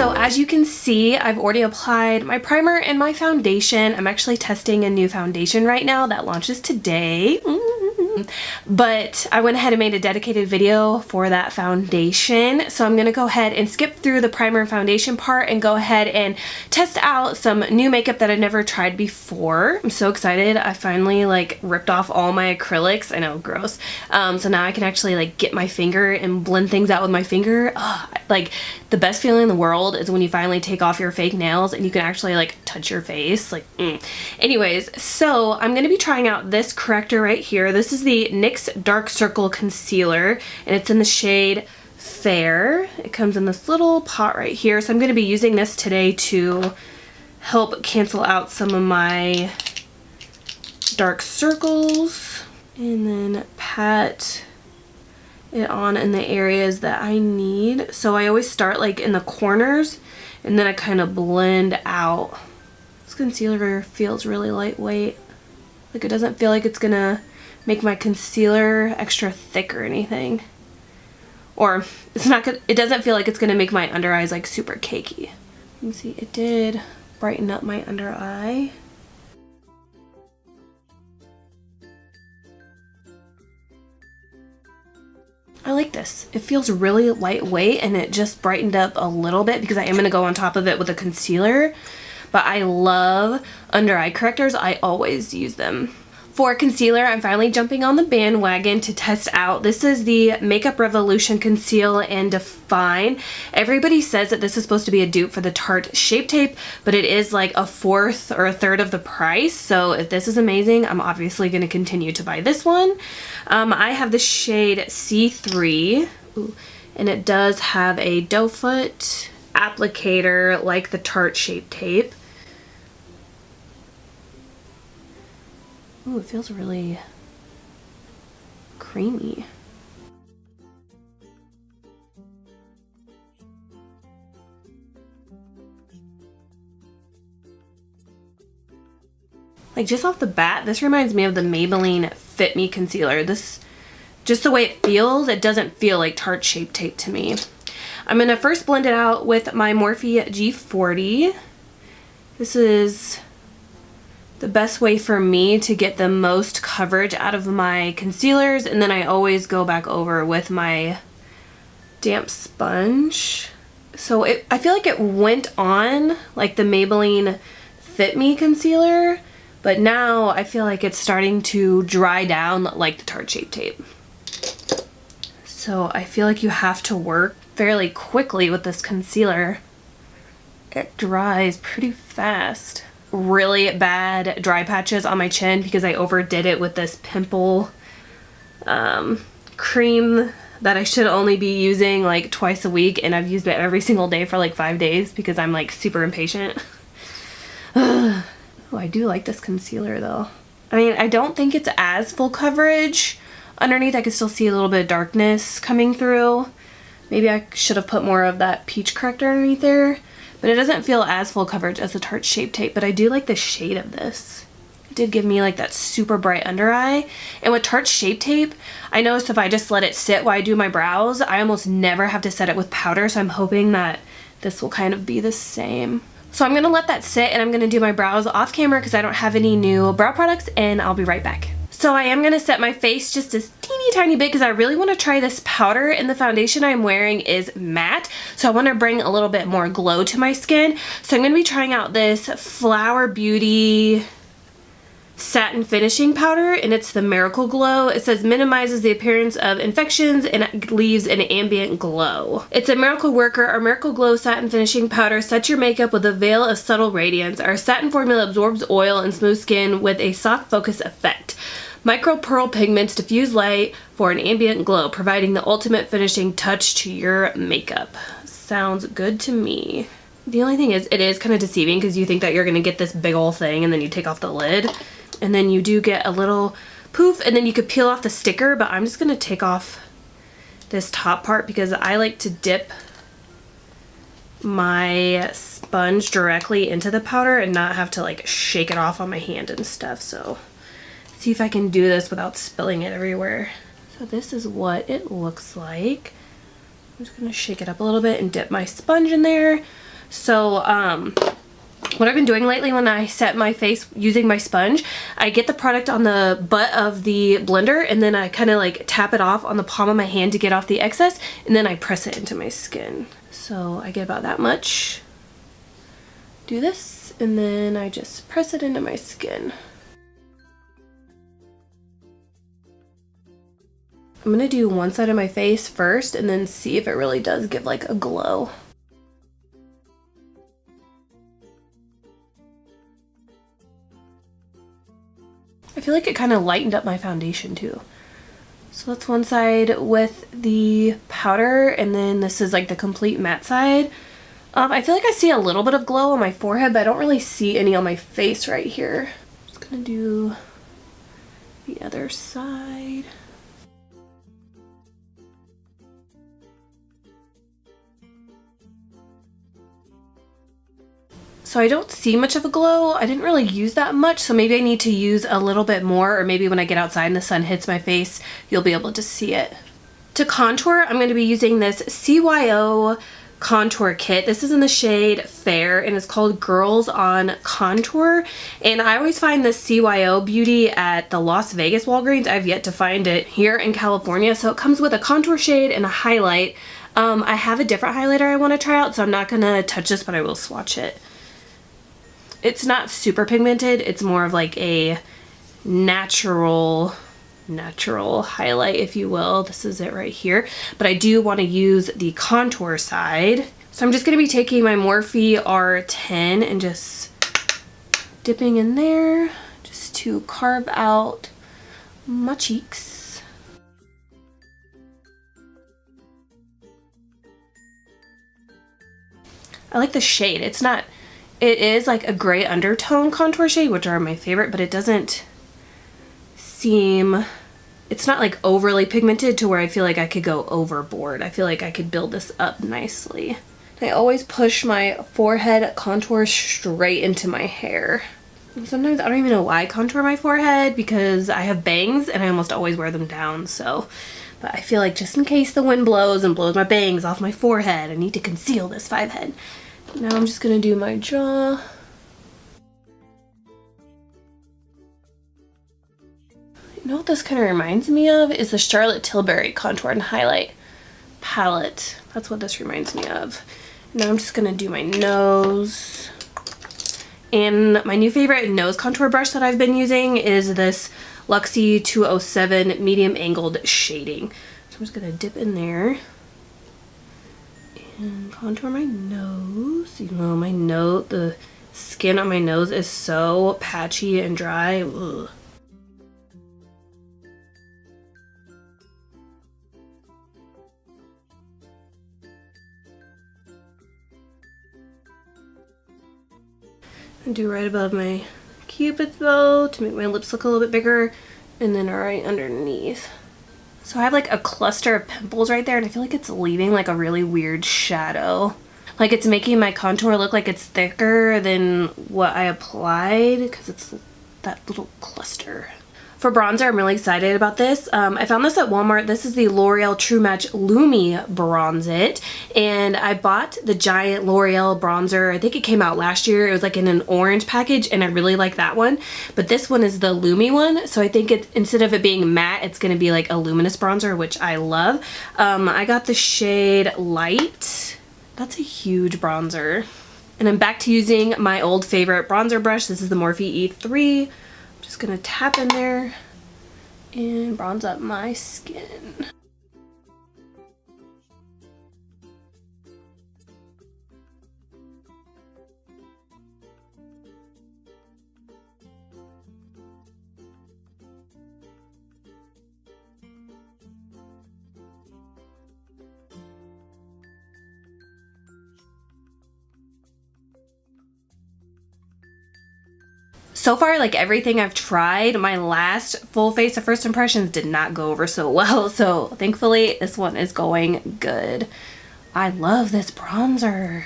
So as you can see, I've already applied my primer and my foundation. I'm actually testing a new foundation right now that launches today. But I went ahead and made a dedicated video for that foundation. So I'm going to go ahead and skip through the primer and foundation part and go ahead and test out some new makeup that I've never tried before. I'm so excited. I finally like ripped off all my acrylics. I know, gross. So now I can actually like get my finger and blend things out with my finger. Like the best feeling in the world is when you finally take off your fake nails and you can actually like touch your face. Like, Anyways, so I'm going to be trying out this corrector right here. This is the NYX Dark Circle Concealer, and it's in the shade Fair. It comes in this little pot right here. So I'm going to be using this today to help cancel out some of my dark circles, and then pat it on in the areas that I need. So I always start like in the corners and then I kind of blend out. This concealer feels really lightweight. Like it doesn't feel like it's gonna make my concealer extra thick or anything. Or it's not good. It doesn't feel like it's gonna make my under eyes like super cakey. You can see it did brighten up my under eye. I like this. It feels really lightweight and it just brightened up a little bit because I am going to go on top of it with a concealer. But I love under eye correctors. I always use them. For concealer, I'm finally jumping on the bandwagon to test out. This is the Makeup Revolution Conceal and Define. Everybody says that this is supposed to be a dupe for the Tarte Shape Tape, but it is like a fourth or a third of the price. So if this is amazing, I'm obviously going to continue to buy this one. I have the shade C3, and it does have a doe foot applicator like the Tarte Shape Tape. Ooh, it feels really creamy. Like just off the bat, this reminds me of the Maybelline Fit Me concealer. This, just the way it feels, it doesn't feel like Tarte Shape Tape to me. I'm gonna first blend it out with my Morphe G40. This is the best way for me to get the most coverage out of my concealers, and then I always go back over with my damp sponge. So I feel like it went on like the Maybelline Fit Me concealer, but now I feel like it's starting to dry down like the Tarte Shape Tape. So I feel like you have to work fairly quickly with this concealer. It dries pretty fast. Really bad dry patches on my chin because I overdid it with this pimple cream that I should only be using like twice a week, and I've used it every single day for like 5 days because I'm like super impatient. Oh, I do like this concealer though. I mean, I don't think it's as full coverage. Underneath I can still see a little bit of darkness coming through. Maybe I should have put more of that peach corrector underneath there. But it doesn't feel as full coverage as the Tarte Shape Tape, but I do like the shade of this. It did give me like that super bright under eye. And with Tarte Shape Tape, I noticed if I just let it sit while I do my brows, I almost never have to set it with powder, so I'm hoping that this will kind of be the same. So I'm going to let that sit and I'm going to do my brows off camera because I don't have any new brow products, and I'll be right back. So I am going to set my face just a teeny tiny bit because I really want to try this powder, and the foundation I'm wearing is matte. So I want to bring a little bit more glow to my skin. So I'm going to be trying out this Flower Beauty satin finishing powder, and it's the Miracle Glow. It says minimizes the appearance of infections and leaves an ambient glow. It's a miracle worker. Our Miracle Glow satin finishing powder sets your makeup with a veil of subtle radiance. Our satin formula absorbs oil and smooth skin with a soft focus effect. Micro pearl pigments diffuse light for an ambient glow, providing the ultimate finishing touch to your makeup. Sounds good to me. The only thing is, it is kind of deceiving because you think that you're going to get this big old thing and then you take off the lid and then you do get a little poof, and then you could peel off the sticker, but I'm just going to take off this top part because I like to dip my sponge directly into the powder and not have to like shake it off on my hand and stuff. So see if I can do this without spilling it everywhere. So this is what it looks like. I'm just gonna shake it up a little bit and dip my sponge in there. So what I've been doing lately when I set my face using my sponge, I get the product on the butt of the blender and then I kind of like tap it off on the palm of my hand to get off the excess, and then I press it into my skin. So I get about that much. Do this and then I just press it into my skin. I'm gonna do one side of my face first and then see if it really does give like a glow. I feel like it kind of lightened up my foundation too. So that's one side with the powder, and then this is like the complete matte side. I feel like I see a little bit of glow on my forehead, but I don't really see any on my face right here. Just gonna do the other side. So I don't see much of a glow. I didn't really use that much, so maybe I need to use a little bit more, or maybe when I get outside and the sun hits my face, you'll be able to see it. To contour, I'm going to be using this CYO contour kit. This is in the shade Fair and it's called Girls on Contour. And I always find this CYO beauty at the Las Vegas Walgreens. I've yet to find it here in California. So it comes with a contour shade and a highlight. I have a different highlighter I want to try out, so I'm not going to touch this, but I will swatch it. It's not super pigmented. It's more of like a natural highlight, if you will. This is it right here. But I do want to use the contour side. So I'm just going to be taking my Morphe R10 and just dipping in there just to carve out my cheeks. I like the shade. It is like a gray undertone contour shade, which are my favorite, but it doesn't seem, it's not like overly pigmented to where I feel like I could go overboard. I feel like I could build this up nicely. I always push my forehead contour straight into my hair. And sometimes I don't even know why I contour my forehead, because I have bangs and I almost always wear them down, so. But I feel like just in case the wind blows and blows my bangs off my forehead, I need to conceal this 5-head. Now I'm just gonna do my jaw. You know what this kind of reminds me of is the Charlotte Tilbury Contour and Highlight palette. That's what this reminds me of. Now I'm just gonna do my nose. And my new favorite nose contour brush that I've been using is this Luxie 207 medium angled shading. So I'm just gonna dip in there and contour my nose. You know, the skin on my nose is so patchy and dry. Ugh. And do right above my cupid's bow to make my lips look a little bit bigger, and then right underneath. So I have like a cluster of pimples right there, and I feel like it's leaving like a really weird shadow. Like it's making my contour look like it's thicker than what I applied, because it's that little cluster. For bronzer, I'm really excited about this. I found this at Walmart. This is the L'Oreal True Match Lumi Bronze It. And I bought the giant L'Oreal bronzer. I think it came out last year. It was like in an orange package, and I really like that one. But this one is the Lumi one. So I think it's, instead of it being matte, it's going to be like a luminous bronzer, which I love. I got the shade Light. That's a huge bronzer. And I'm back to using my old favorite bronzer brush. This is the Morphe E3. Just gonna tap in there and bronze up my skin. So far, like everything I've tried, my last full face of first impressions did not go over so well. So thankfully, this one is going good. I love this bronzer.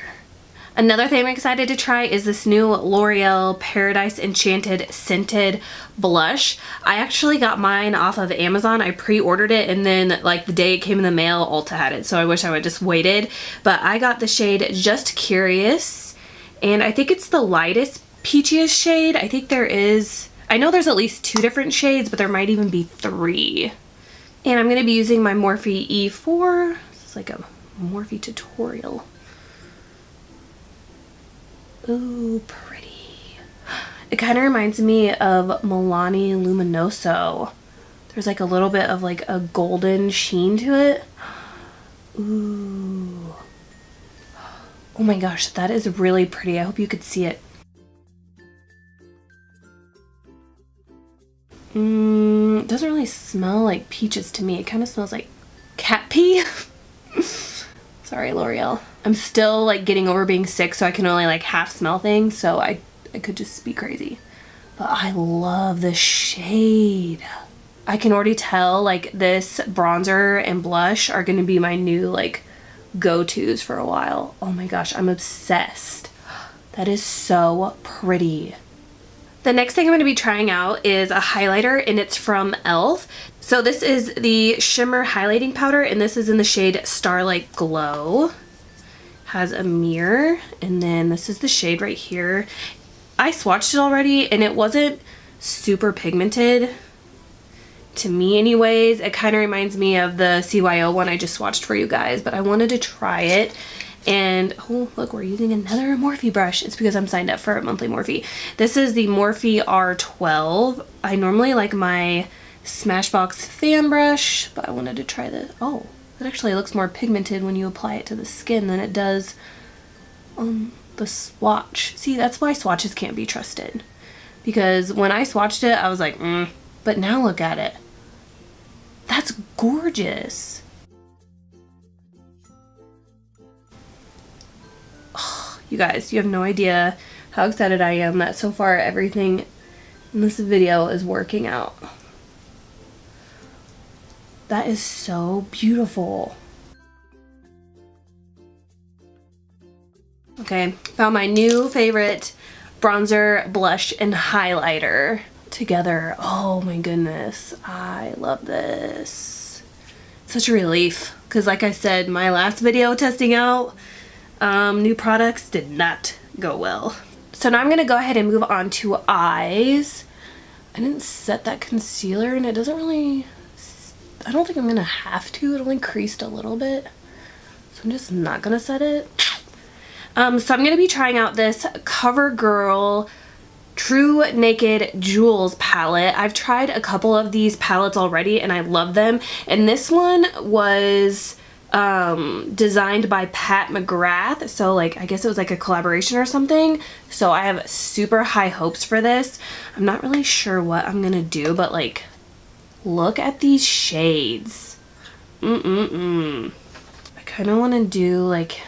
Another thing I'm excited to try is this new L'Oreal Paradise Enchanted Scented Blush. I actually got mine off of Amazon. I pre-ordered it, and then like the day it came in the mail, Ulta had it. So I wish I would just waited. But I got the shade Just Curious, and I think it's the lightest, peachiest shade. I think I know there's at least 2 different shades, but there might even be 3. And I'm going to be using my Morphe E4. This is like a Morphe tutorial. Ooh, pretty. It kind of reminds me of Milani Luminoso. There's like a little bit of like a golden sheen to it. Ooh. Oh my gosh, that is really pretty. I hope you could see it. It doesn't really smell like peaches to me. It kind of smells like cat pee. Sorry, L'Oreal. I'm still like getting over being sick, so I can only like half smell things, so I could just be crazy. But I love the shade. I can already tell like this bronzer and blush are gonna be my new like go-tos for a while. Oh my gosh, I'm obsessed. That is so pretty. The next thing I'm going to be trying out is a highlighter, and it's from e.l.f. So this is the Shimmer Highlighting Powder, and this is in the shade Starlight Glow. Has a mirror, and then this is the shade right here. I swatched it already, and it wasn't super pigmented to me anyways. It kind of reminds me of the CYO one I just swatched for you guys, but I wanted to try it. And oh look, we're using another Morphe brush. It's because I'm signed up for a monthly Morphe. This is the Morphe R12. I normally like my Smashbox fan brush, but I wanted to try this. Oh, it actually looks more pigmented when you apply it to the skin than it does on the swatch. See, that's why swatches can't be trusted. Because when I swatched it, I was like, but now look at it. That's gorgeous. You guys, you have no idea how excited I am that so far everything in this video is working out. That is so beautiful. Okay, found my new favorite bronzer, blush, and highlighter together. Oh my goodness, I love this. Such a relief, because like I said, my last video testing out new products did not go well. So now I'm gonna go ahead and move on to eyes. I didn't set that concealer, and it doesn't really, I don't think I'm gonna have to. It only creased a little bit, so I'm just not gonna set it. So I'm gonna be trying out this CoverGirl True Naked Jewels palette. I've tried a couple of these palettes already, and I love them. And this one was designed by Pat McGrath, so like I guess it was like a collaboration or something, so I have super high hopes for this. I'm not really sure what I'm gonna do, but like look at these shades. I kind of want to do like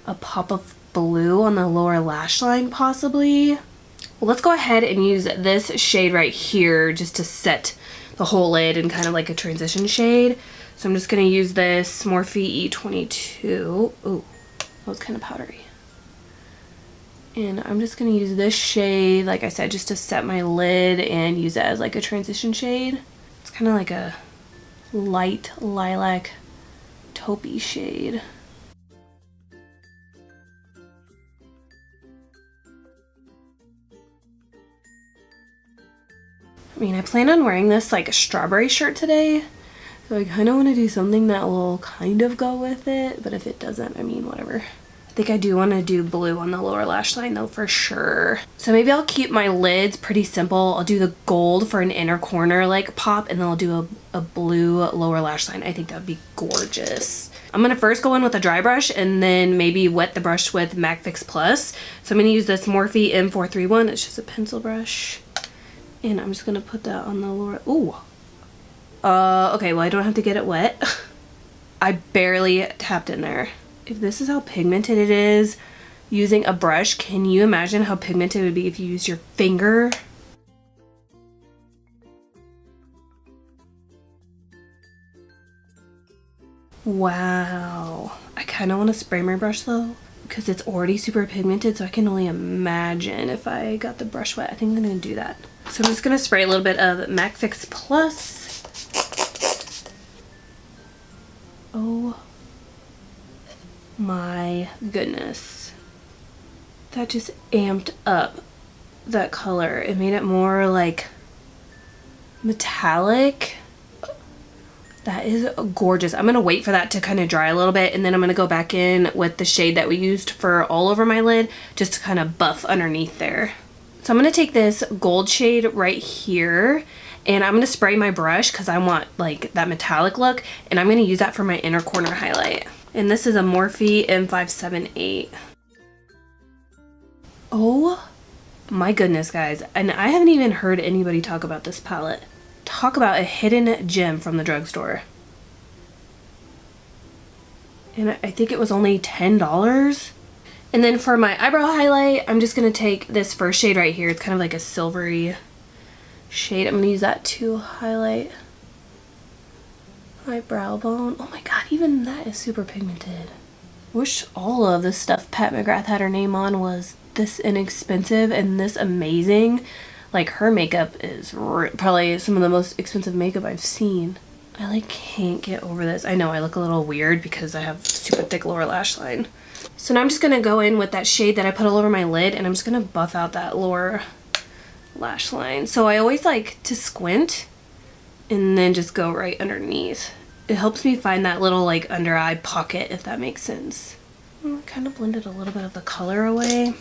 a pop of blue on the lower lash line possibly. Well, let's go ahead and use this shade right here just to set the whole lid and kind of like a transition shade. So I'm just going to use this Morphe E22. Ooh, that was kind of powdery. And I'm just going to use this shade, like I said, just to set my lid and use it as like a transition shade. It's kind of like a light lilac taupey shade. I mean, I plan on wearing this like a strawberry shirt today. So I kind of want to do something that will kind of go with it, but if it doesn't, I mean, whatever. I think I do want to do blue on the lower lash line though, for sure. So maybe I'll keep my lids pretty simple. I'll do the gold for an inner corner like pop, and then I'll do a blue lower lash line. I think that would be gorgeous. I'm going to first go in with a dry brush and then maybe wet the brush with MAC Fix Plus. So I'm going to use this Morphe M431. It's just a pencil brush. And I'm just going to put that on the lower... Ooh. Okay, well I don't have to get it wet. I barely tapped in there. If this is how pigmented it is using a brush, can you imagine how pigmented it would be if you use your finger? Wow. I kind of want to spray my brush though, because it's already super pigmented, so I can only imagine if I got the brush wet. I think I'm gonna do that. So I'm just gonna spray a little bit of MAC Fix Plus. Oh my goodness. That just amped up that color. It made it more like metallic. That is gorgeous. I'm gonna wait for that to kind of dry a little bit, and then I'm gonna go back in with the shade that we used for all over my lid, just to kind of buff underneath there. So I'm gonna take this gold shade right here, and I'm gonna spray my brush because I want like that metallic look, and I'm gonna use that for my inner corner highlight. And this is a Morphe M578. Oh my goodness, guys. And I haven't even heard anybody talk about this palette. Talk about a hidden gem from the drugstore. And I think it was only $10. And then for my eyebrow highlight, I'm just going to take this first shade right here. It's kind of like a silvery shade. I'm going to use that to highlight my brow bone. Oh my god, even that is super pigmented. Wish all of this stuff Pat McGrath had her name on was this inexpensive and this amazing. Like, her makeup is probably some of the most expensive makeup I've seen. I like can't get over this. I know I look a little weird because I have super thick lower lash line. So now I'm just gonna go in with that shade that I put all over my lid, and I'm just gonna buff out that lower lash line. So I always like to squint and then just go right underneath. It helps me find that little like under eye pocket, if that makes sense. I kind of blended a little bit of the color away.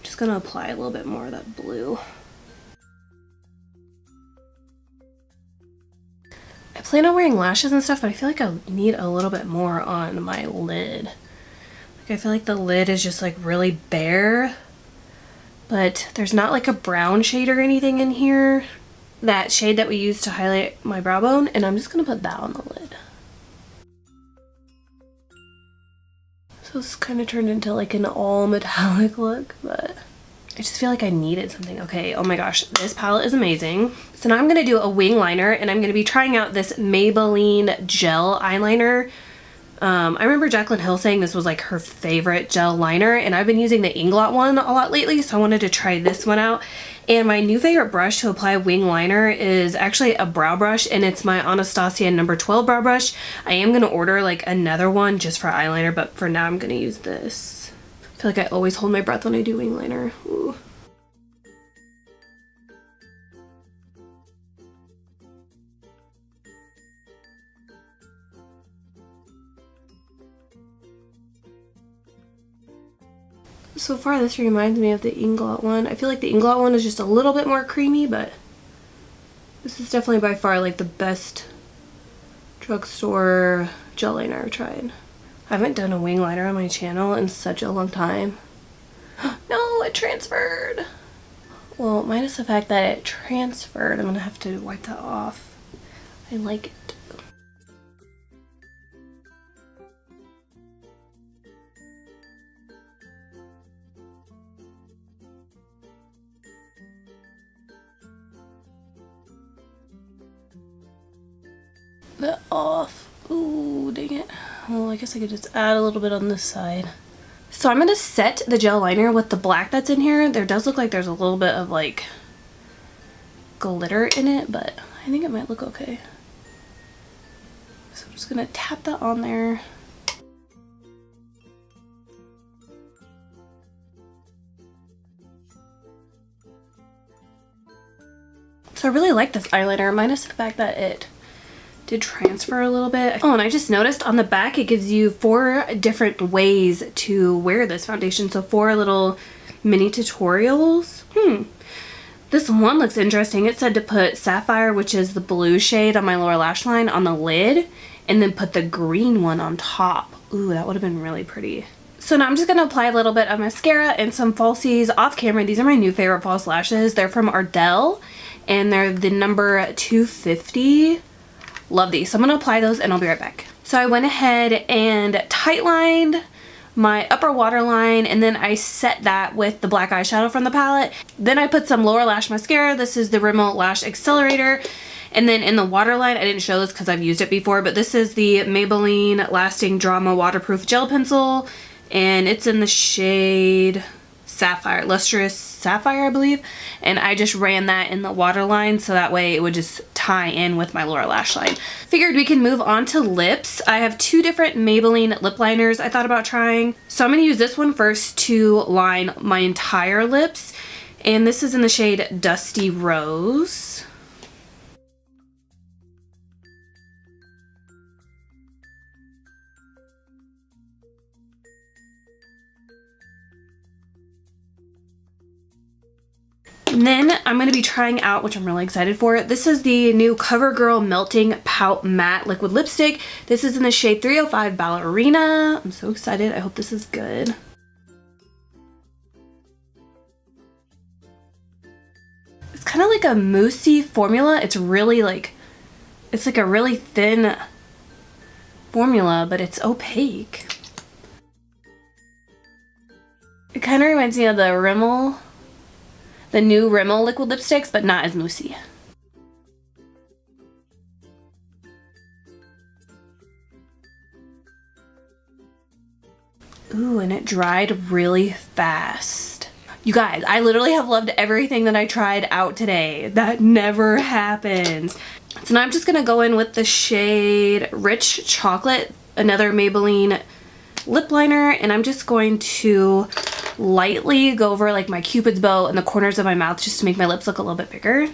Just gonna apply a little bit more of that blue. I plan on wearing lashes and stuff, but I feel like I need a little bit more on my lid. Like, I feel like the lid is just like really bare, but there's not like a brown shade or anything in here. That shade that we used to highlight my brow bone, and I'm just gonna put that on the lid. So it's kind of turned into like an all metallic look, but I just feel like I needed something. Okay, oh my gosh, this palette is amazing. So now I'm gonna do a wing liner, and I'm gonna be trying out this Maybelline gel eyeliner. I remember Jaclyn Hill saying this was like her favorite gel liner, and I've been using the Inglot one a lot lately, so I wanted to try this one out. And my new favorite brush to apply wing liner is actually a brow brush, and it's my Anastasia number 12 brow brush. I am going to order like another one just for eyeliner, but for now I'm going to use this. I feel like I always hold my breath when I do wing liner. Ooh. So far this reminds me of the Inglot one. I feel like the Inglot one is just a little bit more creamy, but this is definitely by far like the best drugstore gel liner I've tried. I haven't done a wing liner on my channel in such a long time. No, it transferred. Well, minus the fact that it transferred, I'm gonna have to wipe that off. I like it. That off. Ooh, dang it. Well, I guess I could just add a little bit on this side. So I'm gonna set the gel liner with the black that's in here. There does look like there's a little bit of like glitter in it, but I think it might look okay. So I'm just gonna tap that on there. So I really like this eyeliner, minus the fact that it did transfer a little bit. Oh, and I just noticed on the back it gives you 4 different ways to wear this foundation. So 4 little mini tutorials. This one looks interesting. It said to put Sapphire, which is the blue shade on my lower lash line, on the lid, and then put the green one on top. Ooh, that would have been really pretty. So now I'm just gonna apply a little bit of mascara and some falsies off camera. These are my new favorite false lashes. They're from Ardell, and they're the number 250. Love these. So I'm going to apply those and I'll be right back. So I went ahead and tight lined my upper waterline, and then I set that with the black eyeshadow from the palette. Then I put some lower lash mascara. This is the Rimmel Lash Accelerator. And then in the waterline, I didn't show this because I've used it before, but this is the Maybelline Lasting Drama Waterproof Gel Pencil. and it's in the shade Sapphire, Lustrous Sapphire, I believe. And I just ran that in the waterline so that way it would just tie in with my lower lash line. Figured we can move on to lips. I have two different Maybelline lip liners I thought about trying. So I'm going to use this one first to line my entire lips. And this is in the shade Dusty Rose. And then I'm going to be trying out, which I'm really excited for, this is the new CoverGirl Melting Pout Matte Liquid Lipstick. This is in the shade 305 Ballerina. I'm so excited. I hope this is good. It's kind of like a moussey formula. It's really like, it's like a really thin formula, but it's opaque. It kind of reminds me of the Rimmel. The new Rimmel liquid lipsticks, but not as moussey. Ooh, and it dried really fast. You guys, I literally have loved everything that I tried out today. That never happens. So now I'm just gonna go in with the shade Rich Chocolate, another Maybelline lip liner, and I'm just going to lightly go over like my Cupid's bow and the corners of my mouth just to make my lips look a little bit bigger.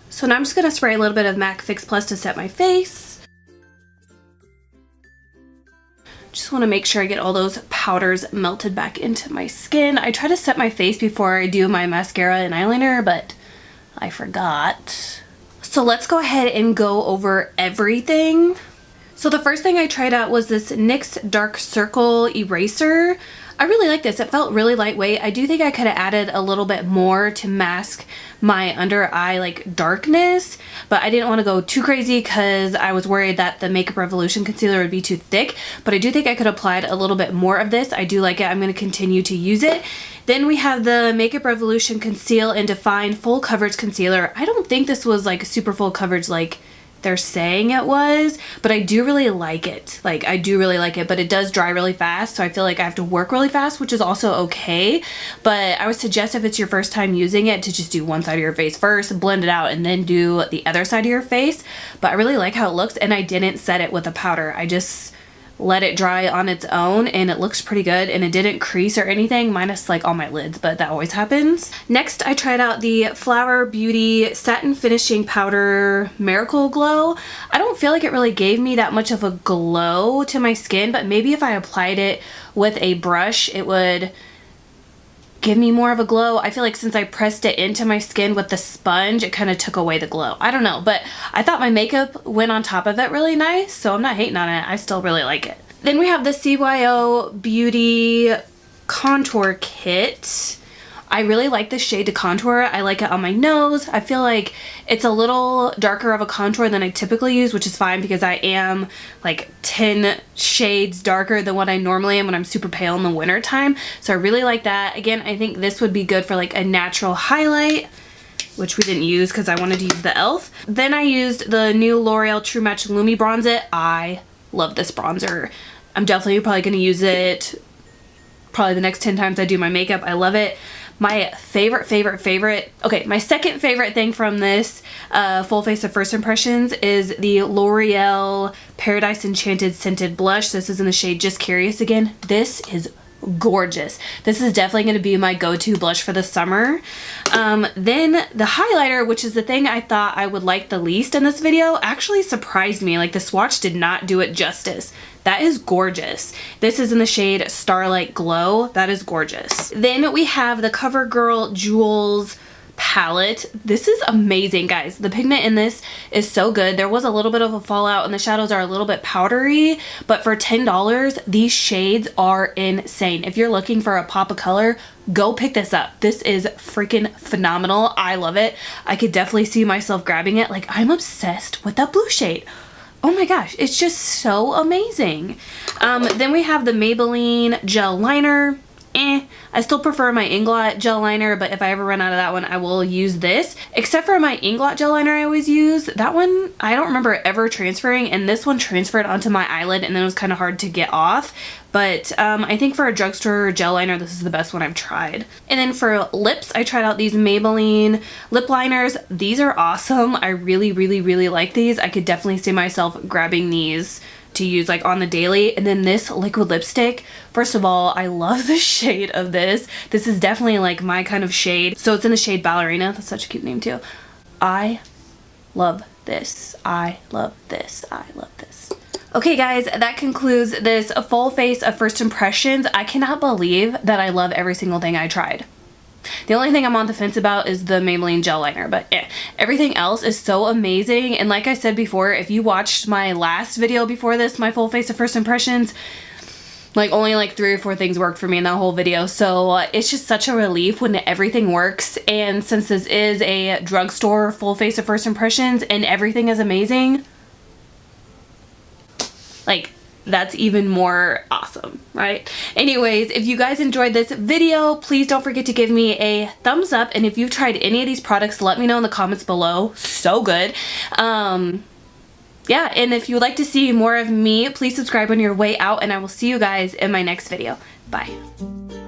So now I'm just going to spray a little bit of MAC Fix Plus to set my face. Just want to make sure I get all those powders melted back into my skin. I try to set my face before I do my mascara and eyeliner, but I forgot. So let's go ahead and go over everything. So the first thing I tried out was this NYX Dark Circle Eraser. I really like this. It felt really lightweight. I do think I could have added a little bit more to mask my under eye like darkness, but I didn't want to go too crazy because I was worried that the Makeup Revolution concealer would be too thick, but I do think I could have applied a little bit more of this. I do like it. I'm going to continue to use it. Then we have the Makeup Revolution Conceal and Define Full Coverage Concealer. I don't think this was like super full coverage like they're saying it was, but I do really like it. Like, I do really like it, but it does dry really fast, so I feel like I have to work really fast, which is also okay. But I would suggest if it's your first time using it to just do one side of your face first, blend it out, and then do the other side of your face. But I really like how it looks, and I didn't set it with a powder. I just let it dry on its own, and it looks pretty good, and it didn't crease or anything, minus like on my lids, but that always happens. Next, I tried out the Flower Beauty Satin Finishing Powder Miracle Glow. I don't feel like it really gave me that much of a glow to my skin, but maybe if I applied it with a brush, it would give me more of a glow. I feel like since I pressed it into my skin with the sponge, it kind of took away the glow. I don't know, but I thought my makeup went on top of it really nice, so I'm not hating on it. I still really like it. Then we have the CYO Beauty Contour Kit. I really like this shade to contour. I like it on my nose. I feel like it's a little darker of a contour than I typically use, which is fine because I am like 10 shades darker than what I normally am when I'm super pale in the winter time. So I really like that. Again, I think this would be good for like a natural highlight, which we didn't use because I wanted to use the e.l.f. Then I used the new L'Oreal True Match Lumi Bronze. I love this bronzer. I'm definitely probably going to use it probably the next 10 times I do my makeup. I love it. My my second favorite thing from this Full Face of First Impressions is the L'Oreal Paradise Enchanted Scented Blush. This is in the shade Just Curious again. This is gorgeous. This is definitely going to be my go-to blush for the summer. Then the highlighter, which is the thing I thought I would like the least in this video, actually surprised me. Like, the swatch did not do it justice. That is gorgeous. This is in the shade Starlight Glow. That is gorgeous. Then we have the CoverGirl Jewels palette. This is amazing, guys. The pigment in this is so good. There was a little bit of a fallout and the shadows are a little bit powdery, but for $10, these shades are insane. If you're looking for a pop of color, go pick this up. This is freaking phenomenal. I love it. I could definitely see myself grabbing it. Like, I'm obsessed with that blue shade. Oh my gosh, it's just so amazing. Then we have the Maybelline Gel Liner. I still prefer my Inglot gel liner, but if I ever run out of that one, I will use this. Except for my Inglot gel liner I always use. That one, I don't remember ever transferring, and this one transferred onto my eyelid and then it was kind of hard to get off. But I think for a drugstore gel liner, this is the best one I've tried. And then for lips, I tried out these Maybelline lip liners. These are awesome. I really, really, really like these. I could definitely see myself grabbing these to use like on the daily. And then this liquid lipstick, first of all, I love the shade of this. This is definitely like my kind of shade. So it's in the shade Ballerina. That's such a cute name too. I love this. I love this. I love this. Okay guys, that concludes this full face of first impressions. I cannot believe that I love every single thing I tried. The only thing I'm on the fence about is the Maybelline gel liner, but everything else is so amazing. And like I said before, if you watched my last video before this, my full face of first impressions, like only like 3 or 4 things worked for me in that whole video. So it's just such a relief when everything works. And since this is a drugstore full face of first impressions and everything is amazing, like that's even more awesome, right? Anyways, if you guys enjoyed this video, please don't forget to give me a thumbs up. And if you've tried any of these products, let me know in the comments below. So good. Yeah, and if you would like to see more of me, please subscribe on your way out, and I will see you guys in my next video. Bye.